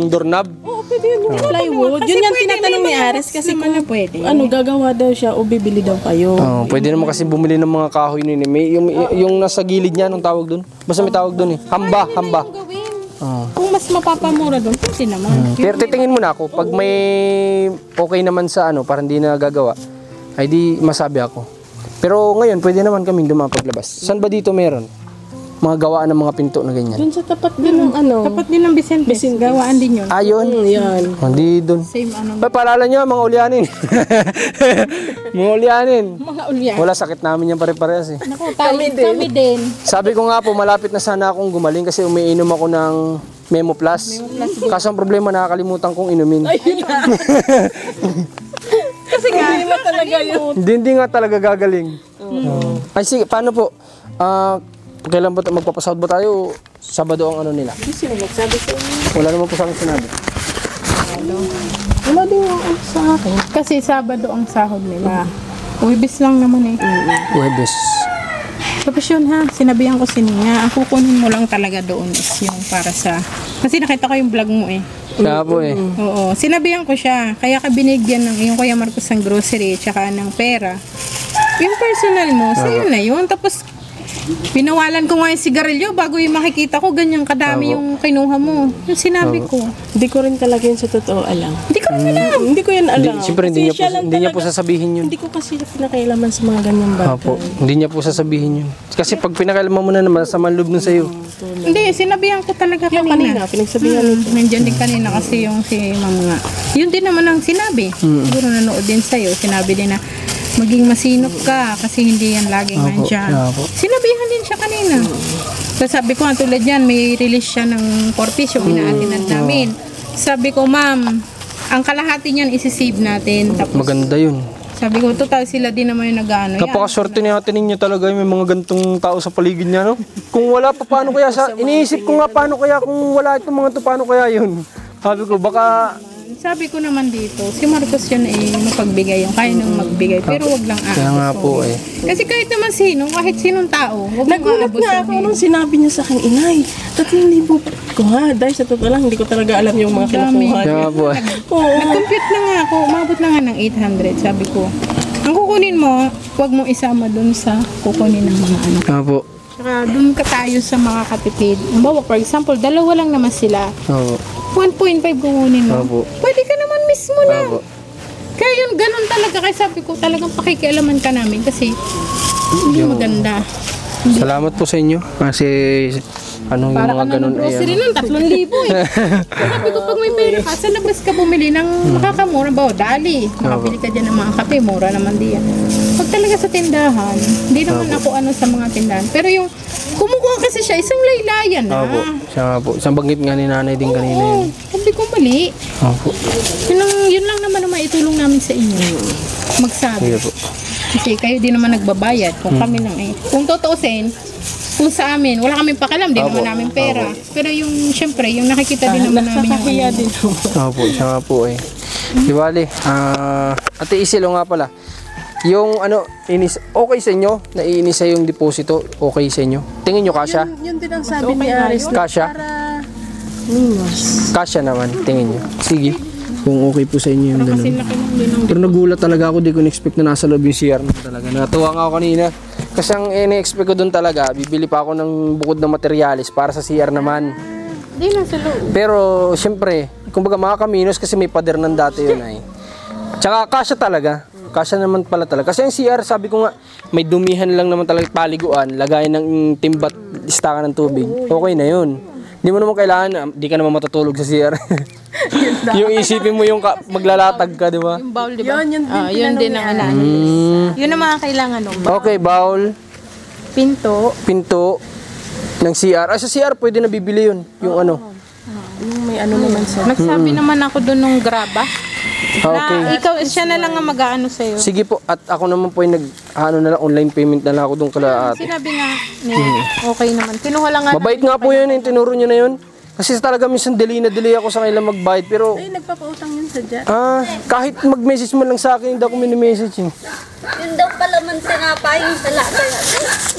doorknob. Oo, pwede yun yung plywood. Yun yung tinatanong ni Aris kasi kung ano, gagawa daw siya o bibili daw kayo. Pwede naman kasi bumili ng mga kahoy nun eh. May, yung nasa gilid niya, anong tawag dun? Basta may tawag dun eh. Hamba. Kung mas mapapamura doon, pwede naman. Pero titingin muna ako, pag may okay naman sa ano, parang hindi na gagawa, ay di masabi ako. Pero ngayon, pwede naman kaming dumapaglabas. Saan ba dito meron? Mga gawaan ng mga pinto na ganyan. Dun sa tapat din ng ano. Tapat din ng Vicente. Gawaan din yun. Ayun. Yan. Hindi dun. Same ano. Paalala nyo, mga ulyanin. Mga ulyanin. Mga ulya. Wala, sakit namin yan pare-parehas eh. Naku, kami din. Sabi ko nga po, malapit na sana akong gumaling kasi umiinom ako ng Memo Plus. Kaso ang problema, nakakalimutan kong inumin. Kasi hindi mo talaga yun. Hindi nga talaga gagaling. Ay sige, paano po? Kailan ba magpapasahod ba tayo? Sabado ang ano nila? Hindi sila nagsabi sa inyo. Wala naman po sa akin sinabi. Wala din yung ano sa akin. Kasi Sabado ang sahod nila. Uwibis lang naman eh. Huwebes. Tapos yun ha, sinabihan ko si Nia, ang kukunin mo lang talaga doon is yung para sa... Kasi nakita ko yung vlog mo eh. Kaya po eh. Oo, sinabihan ko siya. Kaya ka binigyan ng yung Kuya Marcos ng grocery tsaka ng pera. Yung personal mo, sa'yo na yun. Tapos, pinawalan ko nga yung sigarilyo bago yung makikita ko, ganyan kadami yung kinuha mo. Yung sinabi ko. Hindi ko rin talaga yun sa totoo alam. Hindi ko rin alam. Hindi ko yan alam. Siyempre, hindi niya po sasabihin yun. Hindi ko kasi pinakailaman sa mga ganyang bagay. Opo, hindi niya po sasabihin yun. Kasi pag pinakailaman mo na naman, sa manloob nun sa'yo. Hindi, sinabihan ko talaga kanina. Pinagsabihan nito. Nandiyan din kanina kasi yung si Ma'am nga. Yun din naman ang sinabi. Siguro nanood din sa'yo. Sinabi din na maging masinop ka kasi hindi yan laging nandyan. Sinabihan din siya kanina. Kasi sabi ko, tulad yan, may release siya ng 4 piece yung inaatinad namin. Sabi ko, ma'am, ang kalahati niyan isi-save natin. Tapos, Maganda yun. sabi ko, total sila din naman yung nag-ano yan. Napakaswerte ni Ate Ninyo talaga, may mga gantong tao sa paligid niya, no? Kung wala pa, paano kaya iniisip ko nga, paano kaya kung wala itong mga to, paano kaya yun? Sabi ko, baka... Sabi ko naman dito, si Marcos yun mapagbigay yung kaya nang magbigay, pero wag lang aabot. Kaya nga po eh. Kasi kahit naman sino, kahit sinong tao, wag mong Nagulat aabot nga ako nung sinabi niya sa akin, Inay, 3,000 ko ha. Dahil sa totoo lang, hindi ko talaga alam yung mga kinukuha. Kaya nga po eh. Nag-compute na nga ako, umabot na nga ng 800, sabi ko. Ang kukunin mo, wag mong isama dun sa kukunin ng mga ano. Kaya po. Saka dun ka tayo sa mga katipid. Halimbawa, for example, 2 lang naman sila. Oo. 1.5 kukunin mo. Opo. Pwede ka naman mismo na. Opo. Kaya yun, ganun talaga. Kaya sabi ko, talagang pakikialaman ka namin kasi hindi maganda. Salamat po sa inyo. Kasi ano yung Para mga ka na ganun ng grocery nun, 3,000 eh. Sabi ko, pag may pera ka, sa labas ka bumili ng makakamura ba? Dali, makabili ka dyan ng mga kape, mura naman diyan. Pag talaga sa tindahan, hindi naman ako ano sa mga tindahan. Pero yung kumukuha kasi siya, isang laylayan na. Opo. Siya nga po. Isang banggit nga ni nanay din kanina yun. Sabi ko mali. Opo. Yun lang naman ang maitulong namin sa inyo. Magsabi. Sige po. Kasi kayo din naman nagbabayad. Kung kami lang eh. Kung tutuusin, kung sa amin, wala kaming pakialam, di naman namin pera. Pero yung, syempre, yung nakikita din naman namin yung Nakakahiya din. Opo. Siya nga po eh. Di bali. Ate Isilo nga pala. Yung ano, okay sa inyo? Naiinisa yung deposito? Okay sa inyo? Tingin nyo kasya? Yun din ang sabi ni Aris. Kasya? Kasya naman, tingin nyo. Sige. Kung okay po sa inyo yung kasi ganun. laki lang din ang Pero nagulat talaga ako, di ko na-expect na nasa loob yung CR na talaga. Natuwa nga ako kanina. Kasi ang ina-expect ko doon talaga, bibili pa ako ng bukod na materyales para sa CR naman. Di na sa loob. Pero, syempre, kumbaga makakaminos kasi may pader ng dati yun ay. Tsaka, kasya talaga. Kasya naman pala talaga. Kasi ang CR, sabi ko nga, may dumihan lang naman talaga paliguan, lagayan ng timbat, istakan ng tubig. Okay na yun. Hindi mo naman kailangan, di ka naman matutulog sa CR. Yung isipin mo yung maglalatag ka, di ba? Yung bowl, di ba? Yun din ang inaayos. Yun ang mga kailangan nung Okay, bowl, pinto ng CR. Sa CR pwede na bibili yun. Yung ano. Yung may ano naman sa... Nagsabi naman ako doon nung graba. Okay. Na ikaw, siya na lang ang mag-aano sa'yo. Sige po, at ako naman po yung online payment na lang ako doon kala ate. Sinabi nga niya, okay naman. Kinuha lang nga. Mabait nga po yun, yung tinuro niya na yun. Kasi talaga minsan delay ako sa kanila magbayad. Pero, Ay, nagpapautang yun sa dyan. kahit mag-message mo lang sa akin, hindi ako mini-message eh. Yun daw pala man sinapay yung talata.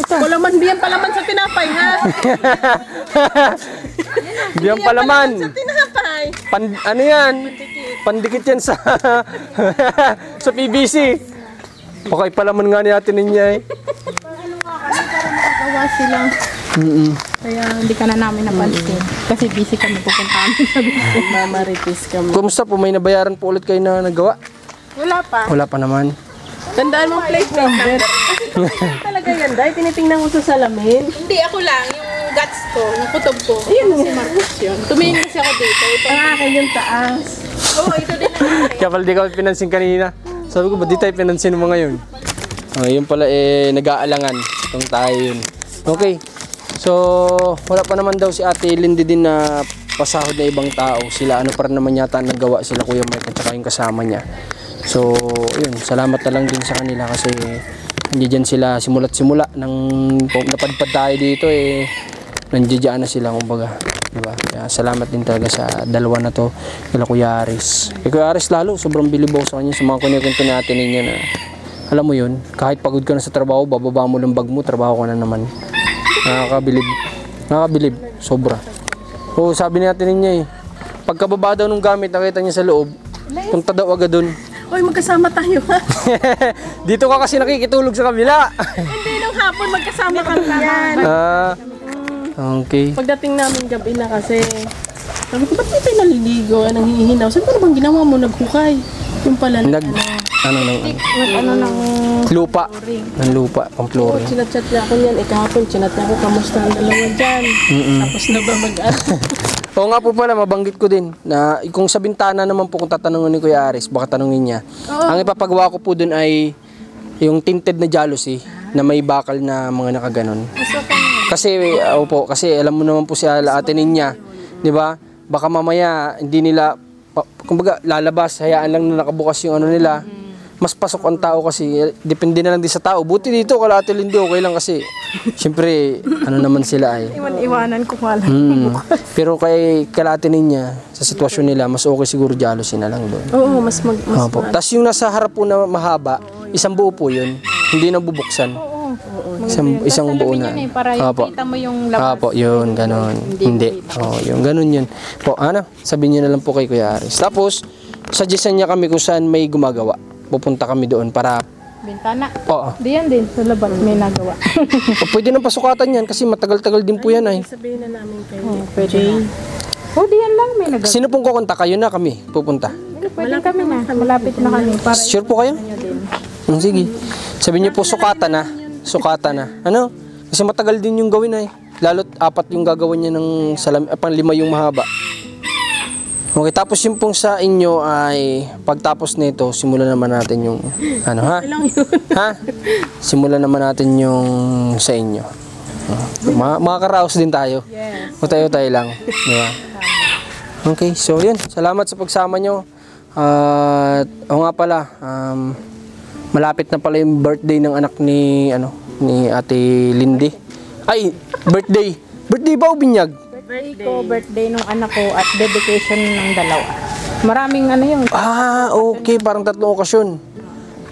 Palaman, biyan palaman sa tinapay, ha? Diyan palaman. Sa tinapay. Ano yan? Pandikit yan sa sa PVC. Okay, palaman nga ni ate niya eh. Gawa silang. Kaya hindi ka na namin napansin. Kasi busy kami pupunta kami sa business. Mamaritis kami. Kumusta po? May nabayaran po ulit kayo na nagawa? Wala pa. Wala pa naman. Tandaan mo plate number. Talaga yan, dahil tinitingnan ko sa salamin. Hindi, ako lang. Yung guts ko, yung kutob ko. Ayun, si Marcos yun. Tumingin kasi ako dito. Ito. Ang akin yung taas. Oo, ito din ang Kaya pala di ka pinansin kanina. Sabi ko, ba't di tayo pinansin mo ngayon? Yun pala nag-aalangan. Itong tayo yun. Okay. So, wala pa naman daw si Ate Lindy din na pasahod na ibang tao. Sila ano pa rin naman yata nagawa sila Kuya Mike at saka yung kasama niya. So, yun. Salamat na lang din sa kanila kasi hindi dyan sila simula't simula nang napadpad tayo dito nandiyan na sila kumbaga. Diba? Kaya salamat din talaga sa dalawa na to kila Kuya Aris. Kuya Aris lalo, sobrang bilib ako sa kanya sa mga kunikwento natin ninyo na alam mo yun, kahit pagod ka na sa trabaho, bababa mo ng bag mo, trabaho ka na naman. Nakakabilib, sobra. Oo, sabi natin niya pagkababa daw ng gamit, nakita niya sa loob, punta daw agad dun. Uy, magkasama tayo, ha? Dito ka kasi nakikitulog sa kabila. Hindi, nung hapon magkasama kami yan. Okay. Pagdating namin gabi na kasi, sabi ko, ba't di tayo naliligo? Anong hihinaw? Sabi ko, ano bang ginawa mo? Naghukay. Yung pala lupa. Ng lupa, pang-flooring. Chinat-chat niya ako niyan. Kahapon, chinat niya ako, kamusta ang dalawa dyan? Tapos na ba Oo nga po pala, mabanggit ko din na kung sa bintana naman po kung tatanungin ni Kuya Aris, baka tanungin niya. Ang ipapagawa ko po dun ay yung tinted na jealousy na may bakal na mga nakaganon. Kasi, kasi alam mo naman po si Ate Ninya, di ba? Baka mamaya hindi nila, kumbaga lalabas, hayaan lang na nakabukas yung ano nila. Mas pasok ang tao kasi, depende na lang din sa tao. Buti dito, kala Ate Lindy, okay lang kasi, syempre, ano naman sila ay. Iwanan ko nga lang. Pero kala Ate Ninya, sa sitwasyon nila, mas okay siguro jealousy na lang doon. Oo, mas Tapos yung nasa harap po na mahaba, isang buo po yun. Hindi na bubuksan. Isang buo na. Para yung kita mo yung labas. Apo, yun, ganon. Hindi. Yung ganon yun. Po, sabihin niyo na lang po kay Kuya Aris. Tapos, suggestan niya kami kung saan may gumagawa. Pupunta kami doon para... Bintana. Oo. Diyan din, sa labas may nagawa. Pwede nang pasukatan yan kasi matagal-tagal din po yan ay. sabihin na namin kayo. Pwede. Diyan lang may nagawa. Sino pong kukontak? Kayo na kami pupunta. Pwede kami na. Malapit na kami. Para Sure po kayo? Sige. Sabihin niyo po sukatan na. Sukatan na. Ano? Kasi matagal din yung gawin ay. Lalo't 4 yung gagawin niya ng pang 5 yung mahaba. Okay, tapos yung pong sa inyo ay pagtapos nito, simulan naman natin yung ano ha? Simulan naman natin yung sa inyo. Makakaraos din tayo. Tayo lang. Diba? Okay, so yun. Salamat sa pagsama nyo. O nga pala, malapit na pala yung birthday ng anak ni Ate Lindy. Ay, birthday. Birthday ba o binyag? birthday nung anak ko at dedication ng dalawa. Maraming yun. Okay. Parang 3 okasyon.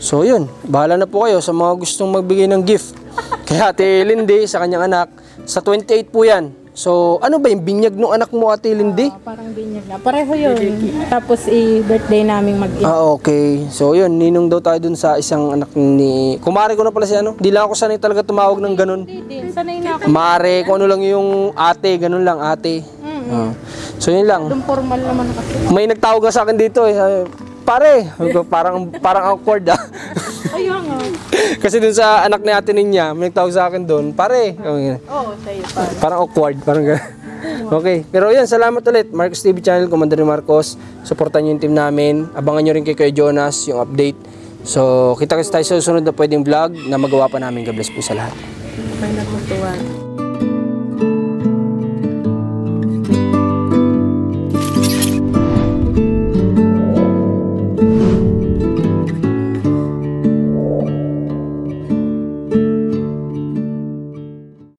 So, yun. Bahala na po kayo sa mga gustong magbigay ng gift. Kaya Ate Lindy, sa kanyang anak, sa 28 po yan. So, ano ba yung binyag ng anak mo, Ate Lindy? Parang binyag na. Pareho yun. Tapos, birthday namin okay. So, yun. Ninong daw tayo dun sa isang anak ni... Kumare ko na pala si Di lang ako sanay talaga tumawag ng ganun. Hindi, sanay na ako. Mare, kung ano lang yung ate, ganun lang, ate. So yun lang. Yung formal naman kasi. May nagtawag nga sa akin dito eh. Sabi, pare, parang awkward ah. Ayun nga. Kasi dun sa anak ni ate niya, may nagtawag sa akin doon, pare. Oo, sa'yo pa. Parang awkward, parang gano'n. Okay, pero yan, salamat ulit. Marcos TV Channel, Commander Marcos. Supportan nyo yung team namin. Abangan nyo rin kay Kuya Jonas yung update. So, kita-kits tayo sa susunod na pwedeng vlog na magawa pa namin. God bless po sa lahat. May natutuwa.